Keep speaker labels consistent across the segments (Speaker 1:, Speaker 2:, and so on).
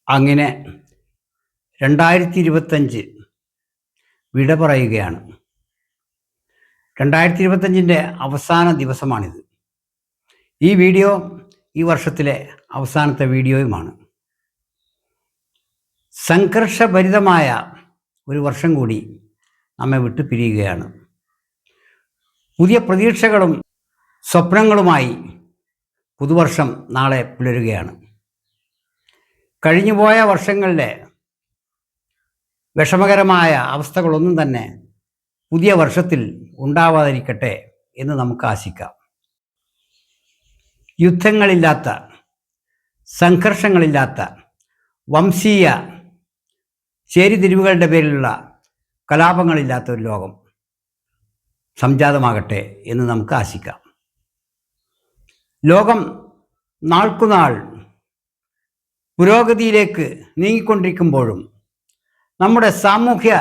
Speaker 1: അങ്ങനെ 2025 വിട പറയുകയാണ്. 2025 അവസാന ദിവസമാണിത്. ഈ വീഡിയോ ഈ വർഷത്തിലെ അവസാനത്തെ വീഡിയോയുമാണ്. സംഘർഷഭരിതമായ ഒരു വർഷം കൂടി നമ്മെ വിട്ടുപിരിയുകയാണ്. പുതിയ പ്രതീക്ഷകളും സ്വപ്നങ്ങളുമായി പുതുവർഷം നാളെ പുലരുകയാണ്. കഴിഞ്ഞുപോയ വർഷങ്ങളിലെ വിഷമകരമായ അവസ്ഥകളൊന്നും തന്നെ പുതിയ വർഷത്തിൽ ഉണ്ടാവാതിരിക്കട്ടെ എന്ന് നമുക്ക് ആശിക്കാം. യുദ്ധങ്ങളില്ലാത്ത, സംഘർഷങ്ങളില്ലാത്ത, വംശീയ ചേരിതിരിവുകളുടെ പേരിലുള്ള കലാപങ്ങളില്ലാത്ത ഒരു ലോകം സംജാതമാകട്ടെ എന്ന് നമുക്ക് ആശിക്കാം. ലോകം നാൾക്കുനാൾ പുരോഗതിയിലേക്ക് നീങ്ങിക്കൊണ്ടിരിക്കുമ്പോഴും നമ്മുടെ സാമൂഹ്യ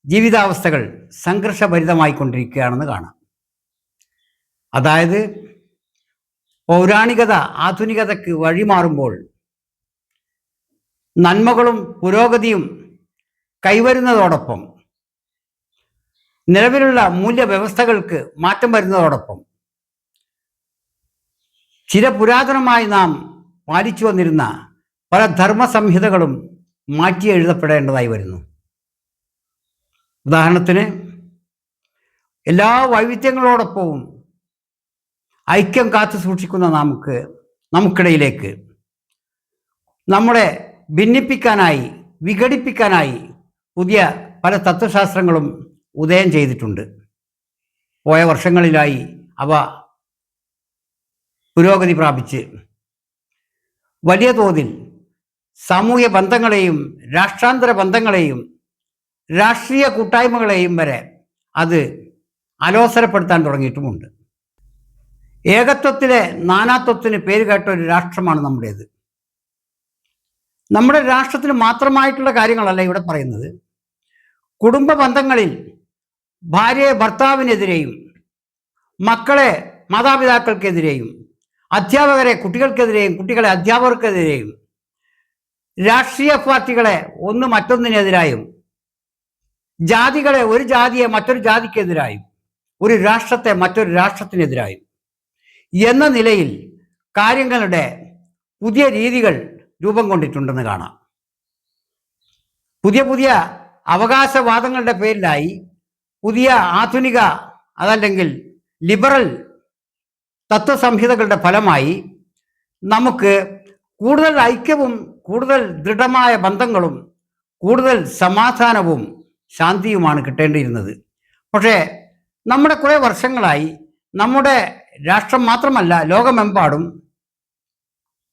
Speaker 1: ജീവിതാവസ്ഥകൾ സംഘർഷഭരിതമായിക്കൊണ്ടിരിക്കുകയാണെന്ന് കാണാം. അതായത് പൗരാണികത ആധുനികതയ്ക്ക് വഴിമാറുമ്പോൾ നന്മകളും പുരോഗതിയും കൈവരുന്നതോടൊപ്പം നിലവിലുള്ള മൂല്യവ്യവസ്ഥകൾക്ക് മാറ്റം വരുന്നതോടൊപ്പം ചിരപുരാതനമായി നാം പാലിച്ചു വന്നിരുന്ന പല ധർമ്മസംഹിതകളും മാറ്റി എഴുതപ്പെടേണ്ടതായി വരുന്നു. ഉദാഹരണത്തിന്, എല്ലാ വൈവിധ്യങ്ങളോടൊപ്പവും ഐക്യം കാത്തു സൂക്ഷിക്കുന്ന നമുക്കിടയിലേക്ക് നമ്മളെ ഭിന്നിപ്പിക്കാനായി, വിഘടിപ്പിക്കാനായി പുതിയ പല തത്വശാസ്ത്രങ്ങളും ഉദയം ചെയ്തിട്ടുണ്ട്. പോയ വർഷങ്ങളിലായി അവ പുരോഗതി പ്രാപിച്ച് വലിയ തോതിൽ സാമൂഹ്യ ബന്ധങ്ങളെയും രാഷ്ട്രാന്തര ബന്ധങ്ങളെയും രാഷ്ട്രീയ കൂട്ടായ്മകളെയും വരെ അത് അലോസരപ്പെടുത്താൻ തുടങ്ങിയിട്ടുമുണ്ട്. ഏകത്വത്തിലെ നാനാത്വത്തിന് പേരുകേട്ട ഒരു രാഷ്ട്രമാണ് നമ്മുടേത്. നമ്മുടെ രാഷ്ട്രത്തിന് മാത്രമായിട്ടുള്ള കാര്യങ്ങളല്ല ഇവിടെ പറയുന്നത്. കുടുംബ ബന്ധങ്ങളിൽ ഭാര്യയെ ഭർത്താവിനെതിരെയും, മക്കളെ മാതാപിതാക്കൾക്കെതിരെയും, അധ്യാപകരെ കുട്ടികൾക്കെതിരെയും, കുട്ടികളെ അധ്യാപകർക്കെതിരെയും, രാഷ്ട്രീയ പാർട്ടികളെ ഒന്ന് മറ്റൊന്നിനെതിരായും, ജാതികളെ ഒരു ജാതിയെ മറ്റൊരു ജാതിക്കെതിരായും, ഒരു രാഷ്ട്രത്തെ മറ്റൊരു രാഷ്ട്രത്തിനെതിരായും എന്ന നിലയിൽ കാര്യങ്ങളുടെ പുതിയ രീതികൾ രൂപം കൊണ്ടിട്ടുണ്ടെന്ന് കാണാം. പുതിയ അവകാശവാദങ്ങളുടെ പേരിലായി പുതിയ ആധുനിക അതല്ലെങ്കിൽ ലിബറൽ തത്വസംഹിതകളുടെ ഫലമായി നമുക്ക് കൂടുതൽ ഐക്യവും കൂടുതൽ ദൃഢമായ ബന്ധങ്ങളും കൂടുതൽ സമാധാനവും ശാന്തിയുമാണ് കിട്ടേണ്ടിയിരുന്നത്. പക്ഷേ നമ്മുടെ കുറേ വർഷങ്ങളായി നമ്മുടെ രാഷ്ട്രം മാത്രമല്ല ലോകമെമ്പാടും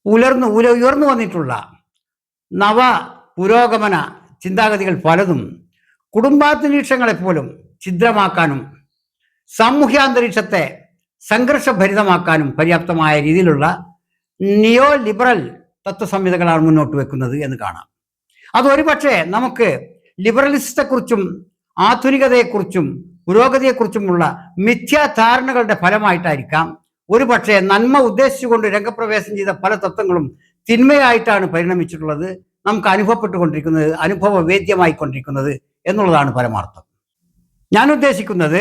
Speaker 1: ഉയർന്നു വന്നിട്ടുള്ള നവ പുരോഗമന ചിന്താഗതികൾ പലതും കുടുംബാന്തരീക്ഷങ്ങളെപ്പോലും ഛിദ്രമാക്കാനും സാമൂഹ്യാന്തരീക്ഷത്തെ സംഘർഷഭരിതമാക്കാനും പര്യാപ്തമായ രീതിയിലുള്ള നിയോ ലിബറൽ തത്വസംഹിതകളാണ് മുന്നോട്ട് വെക്കുന്നത് എന്ന് കാണാം. അതൊരു പക്ഷേ നമുക്ക് ലിബറലിസത്തെക്കുറിച്ചും ആധുനികതയെക്കുറിച്ചും പുരോഗതിയെക്കുറിച്ചുമുള്ള മിഥ്യാധാരണകളുടെ ഫലമായിട്ടായിരിക്കാം. ഒരു പക്ഷേ നന്മ ഉദ്ദേശിച്ചുകൊണ്ട് രംഗപ്രവേശം ചെയ്ത പല തത്വങ്ങളും തിന്മയായിട്ടാണ് പരിണമിച്ചിട്ടുള്ളത്, നമുക്ക് അനുഭവപ്പെട്ടുകൊണ്ടിരിക്കുന്നത്, അനുഭവവേദ്യമായിക്കൊണ്ടിരിക്കുന്നത് എന്നുള്ളതാണ് പരമാർത്ഥം. ഞാൻ ഉദ്ദേശിക്കുന്നത്,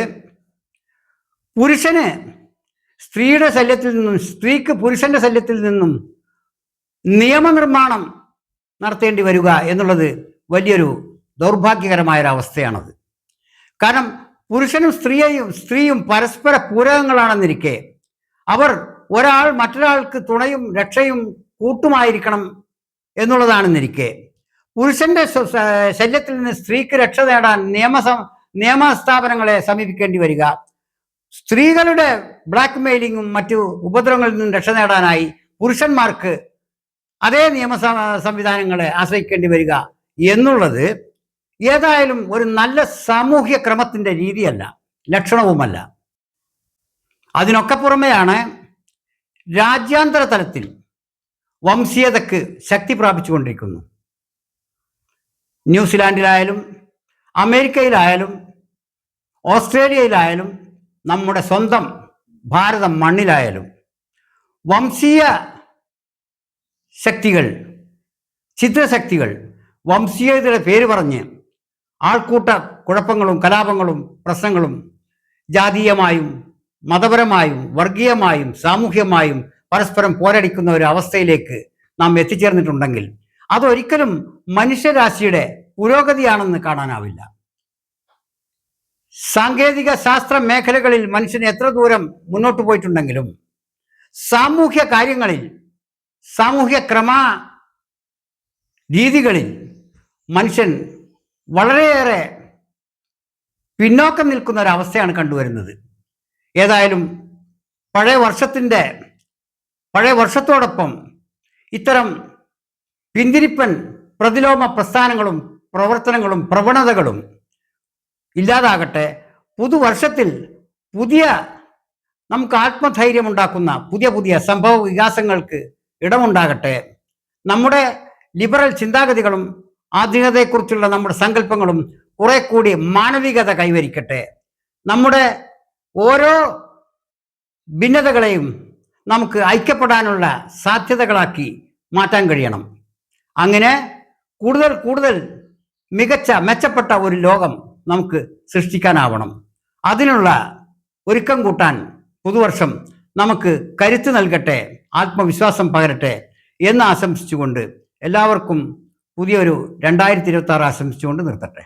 Speaker 1: പുരുഷന് സ്ത്രീയുടെ ശല്യത്തിൽ നിന്നും, സ്ത്രീക്ക് പുരുഷന്റെ ശല്യത്തിൽ നിന്നും നിയമനിർമ്മാണം നടത്തേണ്ടി വരിക എന്നുള്ളത് വലിയൊരു ദൗർഭാഗ്യകരമായൊരവസ്ഥയാണത്. കാരണം പുരുഷനും സ്ത്രീയും പരസ്പര പൂരകങ്ങളാണെന്നിരിക്കെ അവർ ഒരാൾ മറ്റൊരാൾക്ക് തുണയും രക്ഷയും കൂട്ടുമായിരിക്കണം എന്നുള്ളതാണെന്നിരിക്കെ പുരുഷന്റെ ശല്യത്തിൽ നിന്ന് സ്ത്രീക്ക് രക്ഷ നേടാൻ നിയമസ്ഥാപനങ്ങളെ സമീപിക്കേണ്ടി വരിക, സ്ത്രീകളുടെ ബ്ലാക്ക് മെയിലിങ്ങും മറ്റു ഉപദ്രവങ്ങളിൽ നിന്നും രക്ഷ നേടാനായി പുരുഷന്മാർക്ക് അതേ സംവിധാനങ്ങളെ ആശ്രയിക്കേണ്ടി വരിക എന്നുള്ളത് ഏതായാലും ഒരു നല്ല സാമൂഹ്യ ക്രമത്തിന്റെ രീതിയല്ല, ലക്ഷണവുമല്ല. അതിനൊക്കെ പുറമെയാണ് രാജ്യാന്തര തലത്തിൽ വംശീയതയ്ക്ക് ശക്തി പ്രാപിച്ചുകൊണ്ടിരിക്കുന്നു. ന്യൂസിലാൻഡിലായാലും അമേരിക്കയിലായാലും ഓസ്ട്രേലിയയിലായാലും നമ്മുടെ സ്വന്തം ഭാരത മണ്ണിലായാലും വംശീയ ശക്തികൾ, ഛിദ്രശക്തികൾ വംശീയതയുടെ പേര് പറഞ്ഞ് ആൾക്കൂട്ട കുഴപ്പങ്ങളും കലാപങ്ങളും പ്രശ്നങ്ങളും ജാതീയമായും മതപരമായും വർഗീയമായും സാമൂഹ്യമായും പരസ്പരം പോരടിക്കുന്ന ഒരു അവസ്ഥയിലേക്ക് നാം എത്തിച്ചേർന്നിട്ടുണ്ടെങ്കിൽ അതൊരിക്കലും മനുഷ്യരാശിയുടെ പുരോഗതിയാണെന്ന് കാണാനാവില്ല. സാങ്കേതിക ശാസ്ത്ര മേഖലകളിൽ മനുഷ്യൻ എത്ര ദൂരം മുന്നോട്ട് പോയിട്ടുണ്ടെങ്കിലും സാമൂഹ്യ കാര്യങ്ങളിൽ, സാമൂഹ്യ ക്രമ രീതികളിൽ മനുഷ്യൻ വളരെയേറെ പിന്നോക്കം നിൽക്കുന്ന ഒരവസ്ഥയാണ് കണ്ടുവരുന്നത്. ഏതായാലും പഴയ വർഷത്തോടൊപ്പം ഇത്തരം പിന്തിരിപ്പൻ പ്രതിലോമ പ്രസ്ഥാനങ്ങളും പ്രവർത്തനങ്ങളും പ്രവണതകളും ഇല്ലാതാകട്ടെ. പുതുവർഷത്തിൽ നമുക്ക് ആത്മധൈര്യമുണ്ടാക്കുന്ന പുതിയ സംഭവ വികാസങ്ങൾക്ക് ഇടമുണ്ടാകട്ടെ. നമ്മുടെ ലിബറൽ ചിന്താഗതികളും ആധുനികതയെക്കുറിച്ചുള്ള നമ്മുടെ സങ്കല്പങ്ങളും കുറെ കൂടി മാനവികത കൈവരിക്കട്ടെ. നമ്മുടെ ഓരോ ഭിന്നതകളെയും നമുക്ക് ഐക്യപ്പെടാനുള്ള സാധ്യതകളാക്കി മാറ്റാൻ കഴിയണം. അങ്ങനെ കൂടുതൽ മെച്ചപ്പെട്ട ഒരു ലോകം നമുക്ക് സൃഷ്ടിക്കാനാവണം. അതിനുള്ള ഒരുക്കം കൂട്ടാൻ പുതുവർഷം നമുക്ക് കരുത്ത് നൽകട്ടെ, ആത്മവിശ്വാസം പകരട്ടെ എന്ന് ആശംസിച്ചുകൊണ്ട് എല്ലാവർക്കും പുതിയൊരു 2026 ആശംസിച്ചുകൊണ്ട് നിർത്തട്ടെ.